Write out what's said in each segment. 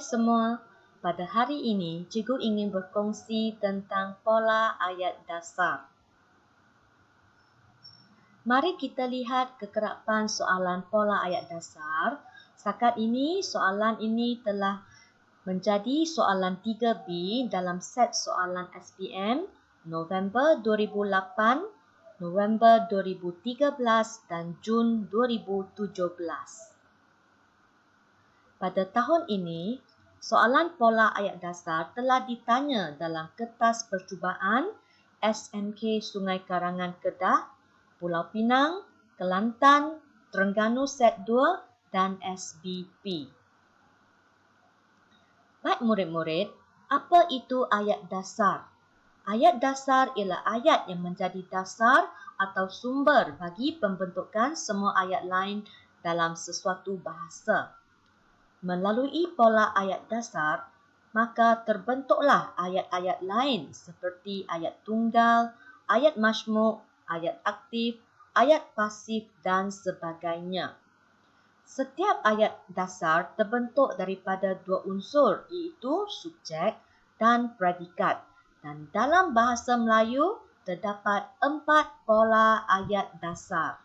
semua, pada hari ini cikgu ingin berkongsi tentang pola ayat dasar. Mari kita lihat kekerapan soalan pola ayat dasar. Setakat ini, soalan ini telah menjadi soalan 3B dalam set soalan SPM November 2008, November 2013 dan Jun 2017. Pada tahun ini, soalan pola ayat dasar telah ditanya dalam kertas percubaan SMK Sungai Karangan Kedah, Pulau Pinang, Kelantan, Terengganu Set 2 dan SBP. Baik murid-murid, apa itu ayat dasar? Ayat dasar ialah ayat yang menjadi dasar atau sumber bagi pembentukan semua ayat lain dalam sesuatu bahasa. Melalui pola ayat dasar, maka terbentuklah ayat-ayat lain seperti ayat tunggal, ayat majmuk, ayat aktif, ayat pasif dan sebagainya. Setiap ayat dasar terbentuk daripada dua unsur iaitu subjek dan predikat. Dan dalam bahasa Melayu, terdapat 4 pola ayat dasar.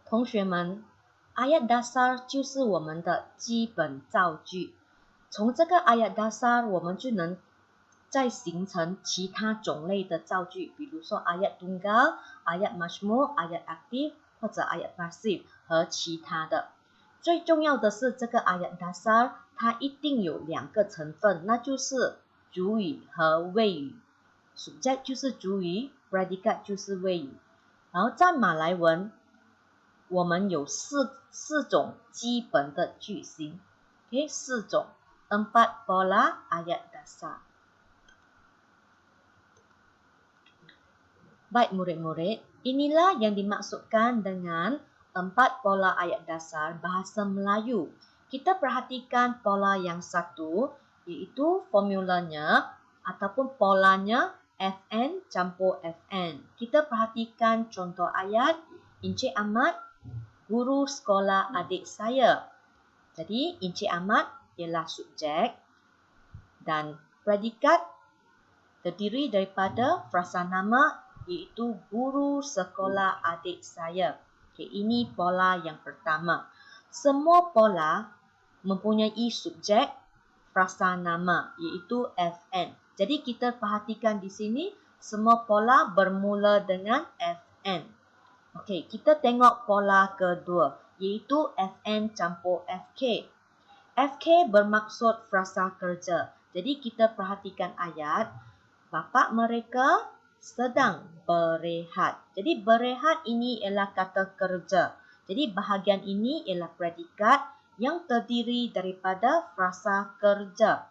同学们，ayat dasar 就是我们的基本造句。从这个ayat dasar，我们就能再形成其他种类的造句，比如说 ayat tunggal, ayat majmuk, ayat aktif 或者 ayat pasif 和其他的。最重要的是这个 ayat dasar 它一定有2个成分，那就是主语和谓语。subject 就是主语 ，predicat 就是谓语。然后在马来文，我们有四种基本的句型， 4种 4 pola ayat dasar. Baik murid-murid, inilah yang dimaksudkan dengan 4 pola ayat dasar bahasa Melayu. Kita perhatikan pola yang satu, iaitu formulanya ataupun polanya FN campur FN. Kita perhatikan contoh ayat, Encik Ahmad, guru sekolah adik saya. Jadi, Encik Ahmad ialah subjek dan predikat terdiri daripada frasa nama iaitu guru sekolah adik saya. Okay, ini pola yang pertama. Semua pola mempunyai subjek frasa nama iaitu FN. Jadi kita perhatikan di sini semua pola bermula dengan FN. Okey, kita tengok pola kedua iaitu FN campur FK. FK bermaksud frasa kerja. Jadi kita perhatikan ayat, bapa mereka sedang berehat. Jadi berehat ini ialah kata kerja. Jadi bahagian ini ialah predikat yang terdiri daripada frasa kerja.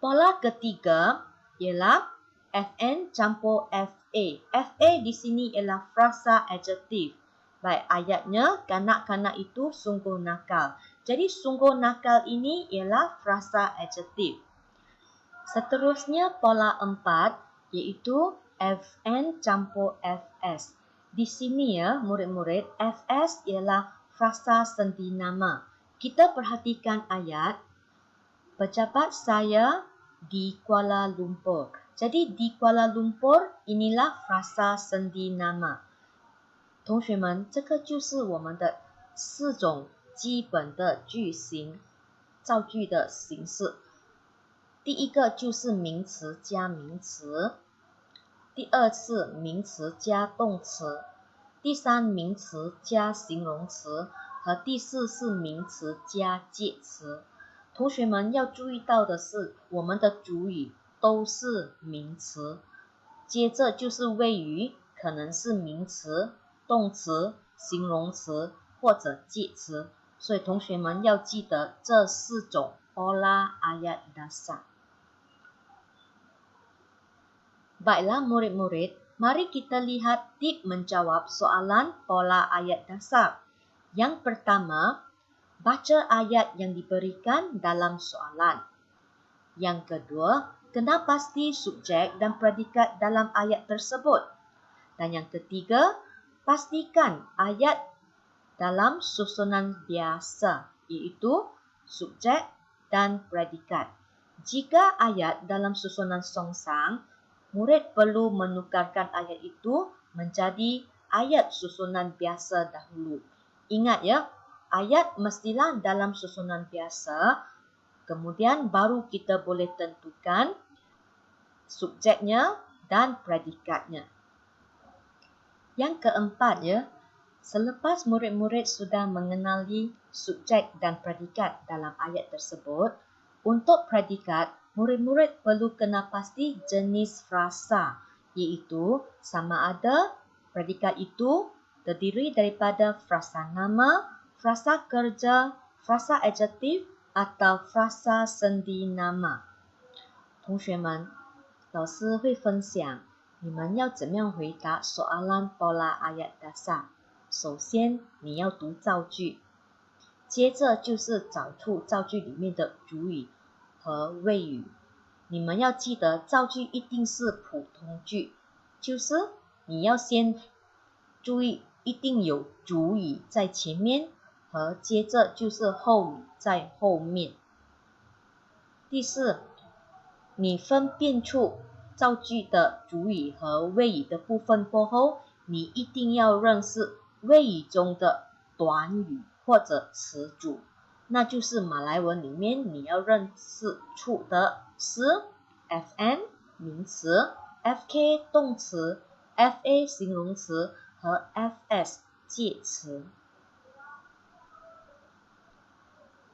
Pola ketiga ialah FN campur FA. FA di sini ialah frasa adjektif. Baik, ayatnya kanak-kanak itu sungguh nakal. Jadi sungguh nakal ini ialah frasa adjektif. Seterusnya pola 4 iaitu FN campur FS. Di sini ya murid-murid, FS ialah frasa sendi nama. Kita perhatikan ayat, pejabat saya di Kuala Lumpur. Jadi di Kuala Lumpur inilah frasa sendi nama. 同学们，这个就是我们的4种基本的句型，造句的形式。第一个就是名词加名词，第二是名词加动词，第三名词加形容词，和第四是名词加介词。同学们要注意到的是，我们的主语都是名词，接着就是谓语，可能是名词、动词、形容词或者介词。所以同学们要记得这4种 pola ayat dasar. Baiklah murid-murid, mari kita lihat tip menjawab soalan pola ayat dasar. Yang pertama, baca ayat yang diberikan dalam soalan. Yang kedua, kenal pasti subjek dan predikat dalam ayat tersebut. Dan yang ketiga, pastikan ayat dalam susunan biasa, iaitu subjek, dan predikat. Jika ayat dalam susunan songsang, murid perlu menukarkan ayat itu menjadi ayat susunan biasa dahulu. Ingat ya, ayat mestilah dalam susunan biasa, kemudian baru kita boleh tentukan subjeknya dan predikatnya. Yang keempat ya, selepas murid-murid sudah mengenali subjek dan predikat dalam ayat tersebut, untuk predikat, murid-murid perlu kena pasti jenis frasa, iaitu sama ada predikat itu terdiri daripada frasa nama, frasa kerja, frasa adjektif atau frasa sendi nama. 同学们，老师会分享你们要怎么样回答 soalan pola ayat dasar。首先，你要读造句，接着就是找出造句里面的主语和谓语。你们要记得，造句一定是普通句，就是你要先注意，一定有主语在前面，和接着就是后语在后面。第四，你分辨出造句的主语和谓语的部分过后，你一定要认识谓语中的短语或者词组，那就是马来文里面你要认识出的是 FN 名词、FK 动词、FA 形容词和 FS 介词。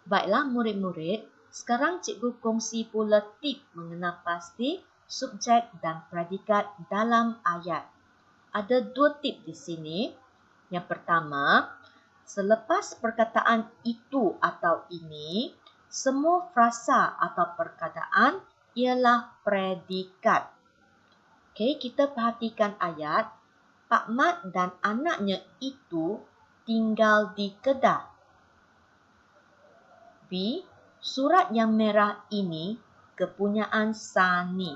Baiklah murid-murid, sekarang cikgu kongsi pula tip mengenal pasti subjek dan predikat dalam ayat. Ada dua tip di sini. Yang pertama, selepas perkataan itu atau ini, semua frasa atau perkataan ialah predikat. Okey, kita perhatikan ayat. Pak Mat dan anaknya itu tinggal di Kedah. B. Surat yang merah ini kepunyaan Sani.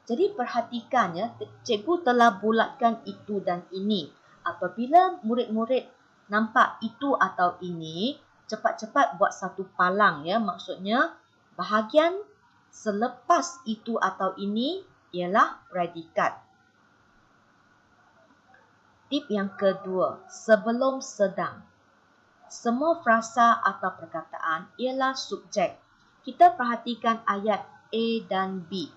Jadi perhatikan ya, cikgu telah bulatkan itu dan ini. Apabila murid-murid nampak itu atau ini, cepat-cepat buat satu palang ya. Maksudnya bahagian selepas itu atau ini ialah predikat. Tip yang kedua, sebelum sedang. Semua frasa atau perkataan ialah subjek. Kita perhatikan ayat A dan B.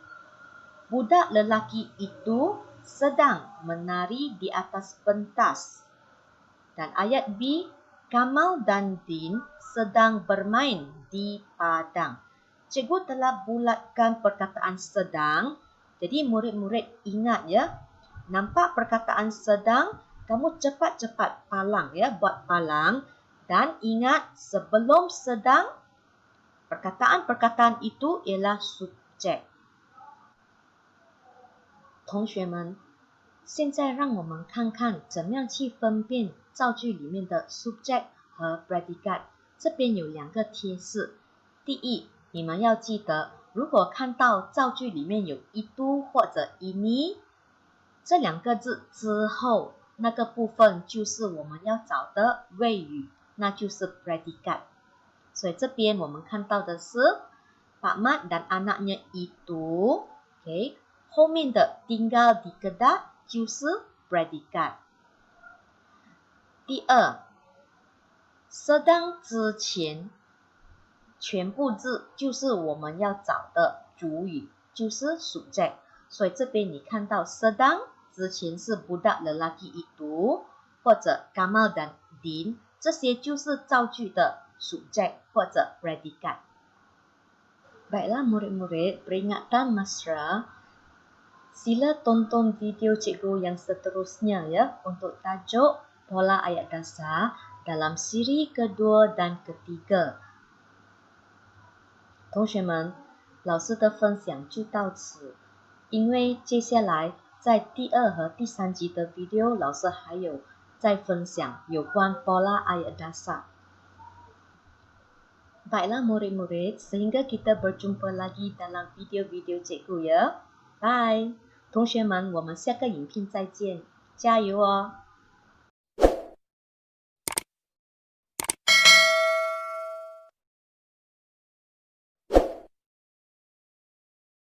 Budak lelaki itu sedang menari di atas pentas. Dan ayat B, Kamal dan Din sedang bermain di padang. Cikgu telah bulatkan perkataan sedang. Jadi murid-murid ingat ya. Nampak perkataan sedang, kamu cepat-cepat palang ya, buat palang. Dan ingat sebelum sedang, perkataan-perkataan itu ialah subjek. 同学们，现在让我们看看怎么样去分辨造句里面的 subject 和 predikat。这边有两个贴士。第一，你们要记得，如果看到造句里面有 itu 或者 ini 这两个字之后，那个部分就是我们要找的谓语，那就是 predikat。所以这边我们看到的是 Pak Mat dan anaknya itu， OK。后面的 tinggal di Kedah 就是 predikat。第二， sedang 之前全部字就是我们要找的主语，就是 subjek。所以这边你看到 sedang 之前是 budak lelaki itu 或者 Kamal dan Din， 这些就是造句的 subjek 或者 predikat。Baiklah murid-murid, peringatan mesra. Sila tonton video cikgu yang seterusnya ya untuk tajuk pola ayat dasar dalam siri kedua dan ketiga。同学们，老师的分享就到此。因为接下来在第二和第三集的 video， 老师还有再分享有关 pola ayat dasar。Baiklah murid-murid, sehingga kita berjumpa lagi dalam video-video cikgu ya. Bye。同学们，我们下个影片再见，加油哦！